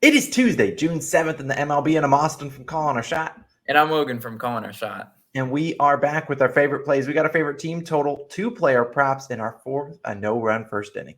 It is Tuesday, June 7th in the MLB, and I'm Austin from Calling Our Shot. And I'm Logan from Calling Our Shot. And we are back with our favorite plays. We got our favorite team total, 2-player props in our fourth, a no-run first inning.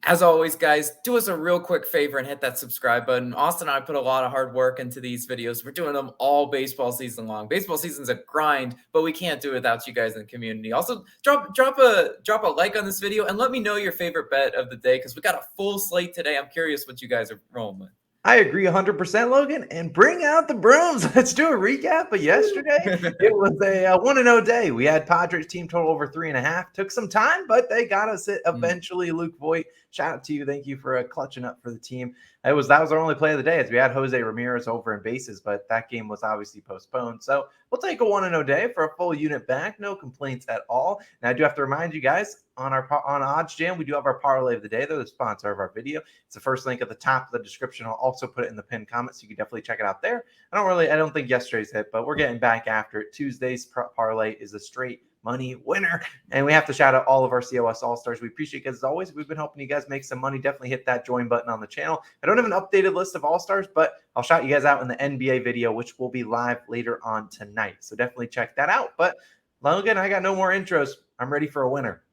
As always, guys, do us a real quick favor and hit that subscribe button. Austin and I put a lot of hard work into these videos. We're doing them all baseball season long. Baseball season's a grind, but we can't do it without you guys in the community. Also, drop a like on this video and let me know your favorite bet of the day because we got a full slate today. I'm curious what you guys are rolling with. I agree 100%, Logan, and bring out the brooms. Let's do a recap of yesterday. It was a 1-0 day. We had Padres team total over 3.5. Took some time, but they got us it eventually. Luke Voigt, shout out to you. Thank you for clutching up for the team. That was our only play of the day as we had Jose Ramirez over in bases, but that game was obviously postponed. So we'll take a 1-0 day for a full unit back. No complaints at all. Now I do have to remind you guys, on Odds Jam, we do have our parlay of the day. They're the sponsor of our video. It's the first link at the top of the description. I'll also put it in the pinned comment, so you can definitely check it out there. I don't think yesterday's hit, but we're getting back after it. Tuesday's parlay is a straight money winner, and we have to shout out all of our COS All-Stars. We appreciate it, as always. We've been helping you guys make some money. Definitely hit that join button on the channel. I don't have an updated list of All-Stars, but I'll shout you guys out in the NBA video, which will be live later on tonight. So definitely check that out. But Logan, I got no more intros. I'm ready for a winner.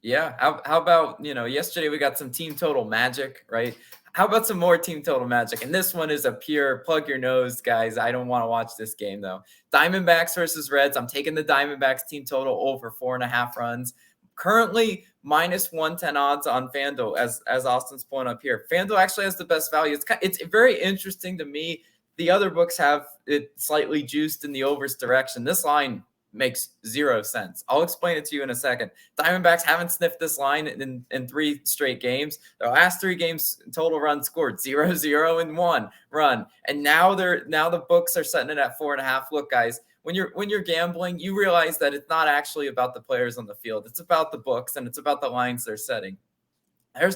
Yeah. How about, yesterday we got some team total magic, right? How about some more team total magic? And this one is a pure plug your nose, guys. I don't want to watch this game, though. Diamondbacks versus Reds. I'm taking the Diamondbacks team total over 4.5 runs. Currently, minus 110 odds on FanDuel, as Austin's point up here. FanDuel actually has the best value. It's very interesting to me. The other books have it slightly juiced in the overs direction. This line makes 0 sense. I'll explain it to you in a second. Diamondbacks haven't sniffed this line in 3 straight games. Their last 3 games, total runs scored 0, 0, and 1 run. And now the books are setting it at 4.5. Look, guys, when you're gambling, you realize that it's not actually about the players on the field. It's about the books and it's about the lines they're setting.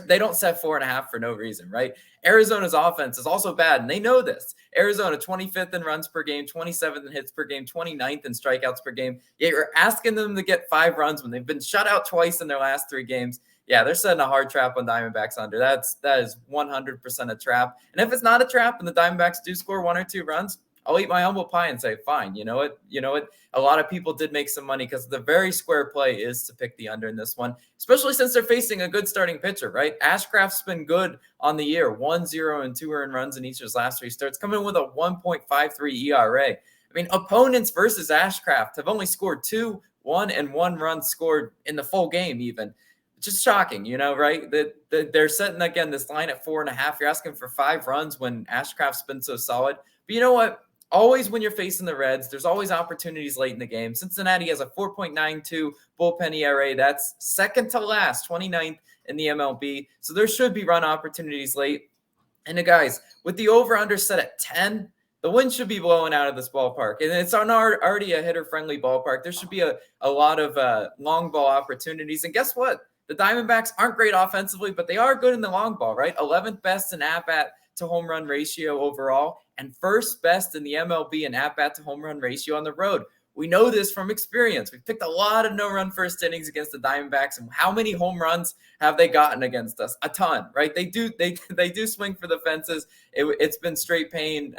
They don't set 4.5 for no reason, right? Arizona's offense is also bad, and they know this. Arizona, 25th in runs per game, 27th in hits per game, 29th in strikeouts per game. Yet you're asking them to get 5 runs when they've been shut out twice in their last 3 games. Yeah, they're setting a hard trap on Diamondbacks under. That is 100% a trap. And if it's not a trap and the Diamondbacks do score 1 or 2 runs, I'll eat my humble pie and say, fine, you know what? A lot of people did make some money because the very square play is to pick the under in this one, especially since they're facing a good starting pitcher, right? Ashcraft's been good on the year, 1-0 and 2 earned runs in each of his last 3 starts, coming in with a 1.53 ERA. I mean, opponents versus Ashcraft have only scored 2, 1, and 1 run scored in the full game even. Just shocking, right? That they're setting, again, this line at 4.5. You're asking for 5 runs when Ashcraft's been so solid. But you know what? Always when you're facing the Reds, there's always opportunities late in the game. Cincinnati has a 4.92 bullpen ERA. That's second to last, 29th in the MLB. So there should be run opportunities late. And guys, with the over-under set at 10, the wind should be blowing out of this ballpark. And it's already a hitter-friendly ballpark. There should be a lot of long ball opportunities. And guess what? The Diamondbacks aren't great offensively, but they are good in the long ball, right? 11th best in at-bat to home run ratio overall, and first best in the MLB in at-bat to home run ratio on the road. We know this from experience. We've picked a lot of no-run first innings against the Diamondbacks, and how many home runs have they gotten against us? A ton, right? They do swing for the fences. It's been straight pain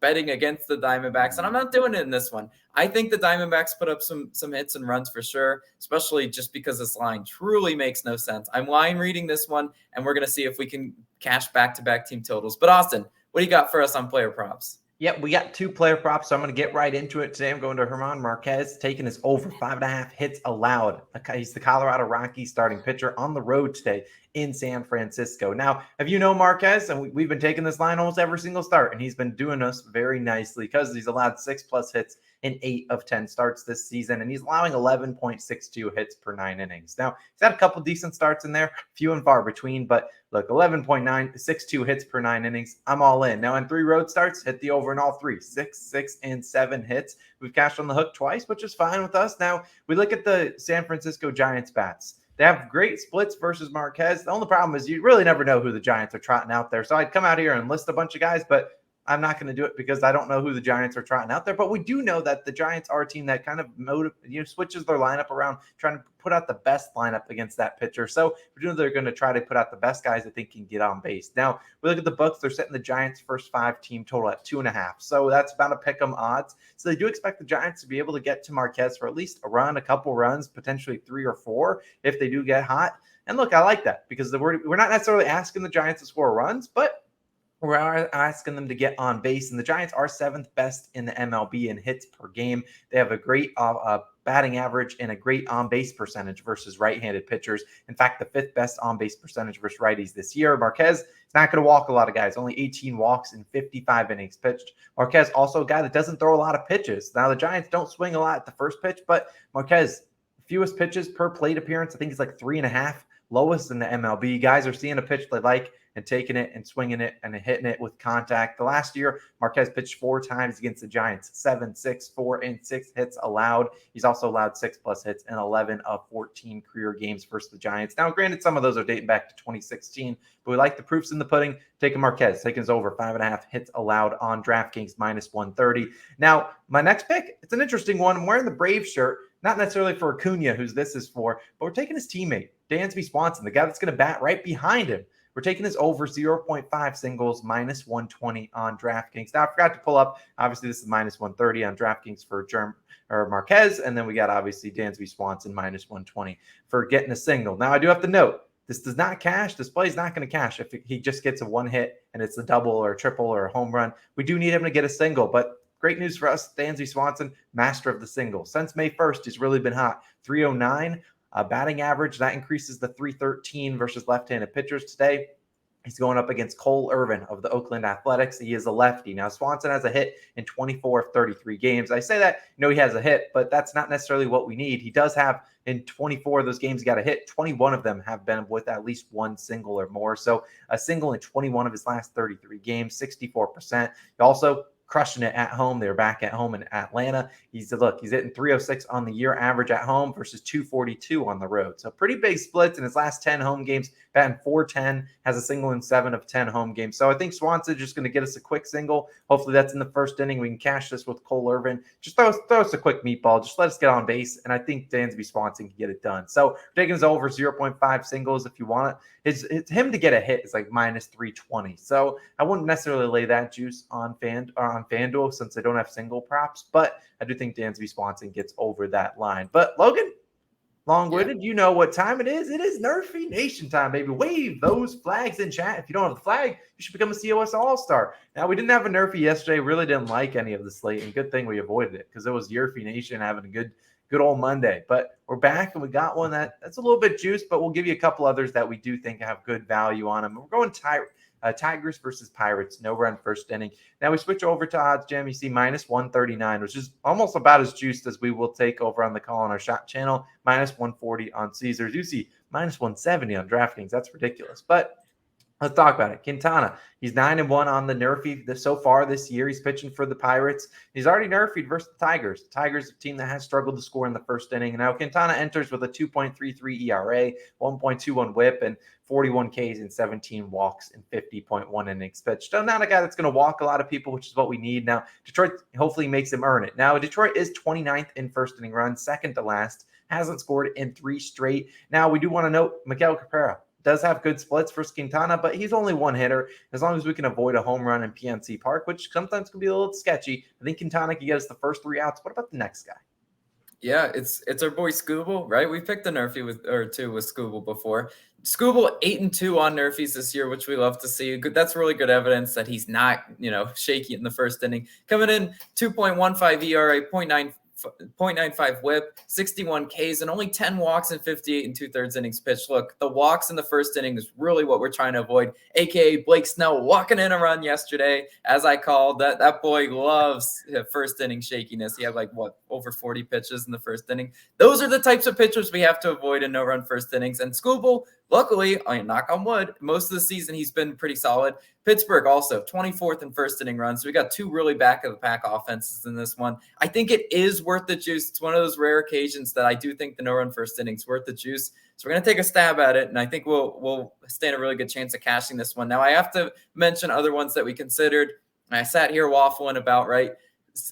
betting against the Diamondbacks, and I'm not doing it in this one. I think the Diamondbacks put up some hits and runs for sure, especially just because this line truly makes no sense. I'm line reading this one, and we're going to see if we can cash back-to-back team totals. But Austin, what do you got for us on player props? Yep, we got 2 player props, so I'm going to get right into it. Today I'm going to German Marquez, taking his over 5.5 hits allowed. He's the Colorado Rockies starting pitcher on the road today in San Francisco. Now, if you know Marquez, and we've been taking this line almost every single start, and he's been doing us very nicely because he's allowed 6+ hits in 8 of 10 starts this season, and he's allowing 11.62 hits per 9 innings. Now, he's had a couple decent starts in there, few and far between, but look, 11.962 hits per 9 innings. I'm all in. Now, in 3 road starts, hit the over in all 3, 6, 6, and 7 hits. We've cashed on the hook twice, which is fine with us. Now, we look at the San Francisco Giants bats. They have great splits versus Marquez. The only problem is you really never know who the Giants are trotting out there. So I'd come out here and list a bunch of guys, but I'm not going to do it because I don't know who the Giants are trotting out there. But we do know that the Giants are a team that kind of switches their lineup around, trying to put out the best lineup against that pitcher. So we know they're going to try to put out the best guys that they can get on base. Now, we look at the books. They're setting the Giants' first 5 team total at 2.5. So that's about a pick 'em odds. So they do expect the Giants to be able to get to Marquez for at least a run, a couple runs, potentially 3 or 4 if they do get hot. And look, I like that because we're not necessarily asking the Giants to score runs, but we're asking them to get on base. And the Giants are 7th best in the MLB in hits per game. They have a great batting average and a great on-base percentage versus right-handed pitchers. In fact, the 5th best on-base percentage versus righties this year. Marquez is not going to walk a lot of guys, only 18 walks in 55 innings pitched. Marquez also a guy that doesn't throw a lot of pitches. Now, the Giants don't swing a lot at the first pitch, but Marquez, fewest pitches per plate appearance, I think it's like 3.5, lowest in the MLB. Guys are seeing a pitch they like and taking it and swinging it and hitting it with contact. The last year, Marquez pitched 4 times against the Giants, 7, 6, 4, and 6 hits allowed. He's also allowed 6+ hits in 11 of 14 career games versus the Giants. Now, granted, some of those are dating back to 2016, but we like the proofs in the pudding. Taking Marquez, taking his over 5.5 hits allowed on DraftKings -130. Now, my next pick, it's an interesting one. I'm wearing the Braves shirt, not necessarily for Acuna, who's this is for, but we're taking his teammate, Dansby Swanson, the guy that's going to bat right behind him. We're taking his over 0.5 singles -120 on DraftKings. Now, I forgot to pull up. Obviously, this is -130 on DraftKings for Marquez. And then we got, obviously, Dansby Swanson -120 for getting a single. Now, I do have to note, this does not cash. This play is not going to cash if he just gets a 1 hit and it's a double or a triple or a home run. We do need him to get a single, but great news for us. Dansby Swanson, master of the single. Since May 1st, he's really been hot. 309. Batting average, that increases to 313 versus left-handed pitchers today. He's going up against Cole Irvin of the Oakland Athletics. He is a lefty. Now, Swanson has a hit in 24 of 33 games. I say that, he has a hit, but that's not necessarily what we need. He does have, in 24 of those games, he got a hit. 21 of them have been with at least 1 single or more. So a single in 21 of his last 33 games, 64%. He also crushing it at home. They're back at home in Atlanta. He's hitting 306 on the year average at home versus 242 on the road. So pretty big splits in his last 10 home games, batting .410, has a single in 7 of 10 home games. So I think Swanson's just going to get us a quick single. Hopefully that's in the first inning. We can cash this with Cole Irvin. Just throw us a quick meatball. Just let us get on base. And I think Dansby Swanson can get it done. So taking his over 0.5 singles if you want it. It's him to get a hit is like -320. So I wouldn't necessarily lay that juice on FanDuel since they don't have single props, but I do think Dansby Swanson gets over that line. But Logan, long-winded, You know what time it is. It is NRFI Nation time, baby. Wave those flags in chat. If you don't have the flag, you should become a COS All-Star. Now, we didn't have a NRFI yesterday. Really didn't like any of the slate, and good thing we avoided it because it was NRFI Nation having a good old Monday. But we're back, and we got one that's a little bit juiced, but we'll give you a couple others that we do think have good value on them. We're going Tigers versus Pirates, no run first inning. Now we switch over to odds, Jam. You see -139, which is almost about as juiced as we will take over on the Call on Our Shot channel. -140 on Caesars. You see -170 on DraftKings. That's ridiculous. But let's talk about it. Quintana, he's 9-1 on the NRFI so far this year. He's pitching for the Pirates. He's already NRFI'd versus the Tigers. The Tigers, a team that has struggled to score in the first inning. Now Quintana enters with a 2.33 ERA, 1.21 WHIP, and 41 Ks and 17 walks and 50.1 innings pitched. So not a guy that's going to walk a lot of people, which is what we need. Now Detroit hopefully makes him earn it. Now Detroit is 29th in first inning runs, second to last. Hasn't scored in 3 straight. Now we do want to note Miguel Cabrera does have good splits for Quintana, but he's only one hitter. As long as we can avoid a home run in PNC Park, which sometimes can be a little sketchy, I think Quintana can get us the first 3 outs. What about the next guy? Yeah, it's our boy Scooble, right? We picked a NRFI with Scooble before. Scooble 8-2 on NRFIs this year, which we love to see. That's really good evidence that he's not, shaky in the first inning. Coming in 2.15 ERA, 0.95 WHIP, 61 Ks, and only 10 walks and 58 2/3 innings pitched. Look, the walks in the first inning is really what we're trying to avoid, a.k.a. Blake Snell walking in a run yesterday, as I called. That boy loves first inning shakiness. He had over 40 pitches in the first inning. Those are the types of pitchers we have to avoid in no-run first innings. And Scooble, luckily, knock on wood, most of the season he's been pretty solid. Pittsburgh also 24th in first inning runs. So we got 2 really back-of-the-pack offenses in this one. I think it is worth the juice. It's one of those rare occasions that I do think the no-run first inning is worth the juice. So we're going to take a stab at it, and I think we'll stand a really good chance of cashing this one. Now, I have to mention other ones that we considered. I sat here waffling about, right?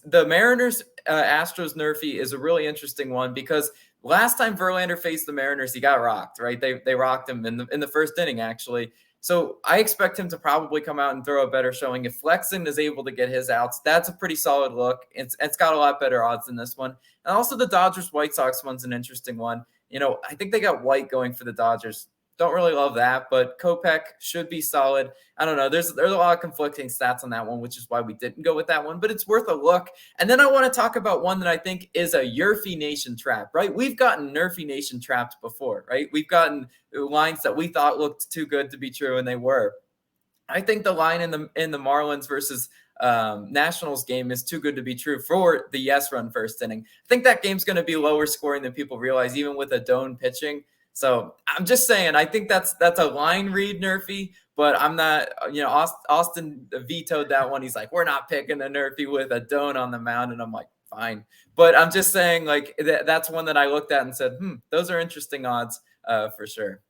The Mariners Astros NRFI is a really interesting one because last time Verlander faced the Mariners, he got rocked, right? They rocked him in the first inning, actually. So I expect him to probably come out and throw a better showing. If Flexen is able to get his outs, that's a pretty solid look. It's got a lot better odds than this one. And also the Dodgers White Sox one's an interesting one. I think they got White going for the Dodgers. Don't really love that, but Kopech should be solid. I don't know. There's a lot of conflicting stats on that one, which is why we didn't go with that one, but it's worth a look. And then I want to talk about one that I think is a Yerfy Nation trap, right? We've gotten Nerfy Nation trapped before, right? We've gotten lines that we thought looked too good to be true, and they were. I think the line in the Marlins versus Nationals game is too good to be true for the yes run first inning. I think that game's going to be lower scoring than people realize, even with Adon pitching. So I'm just saying, I think that's a line read, Nerfy, but I'm not, Austin vetoed that one. He's like, we're not picking a Nerfy with Adon on the mound. And I'm like, fine. But I'm just saying, like, that's one that I looked at and said, those are interesting odds for sure.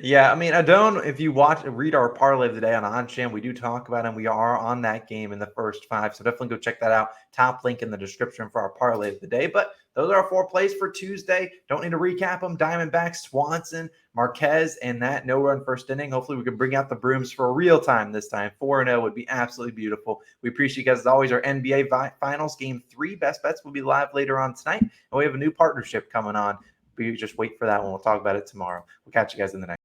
Yeah, I mean, Adon, if you read our parlay of the day on OnCham, we do talk about him. We are on that game in the first 5, so definitely go check that out. Top link in the description for our parlay of the day. But those are our 4 plays for Tuesday. Don't need to recap them. Diamondbacks, Swanson, Marquez, and that no-run first inning. Hopefully we can bring out the brooms for real time this time. 4-0 would be absolutely beautiful. We appreciate you guys as always. Our NBA Finals Game 3 best bets will be live later on tonight. And we have a new partnership coming on. We just wait for that one. We'll talk about it tomorrow. We'll catch you guys in the next.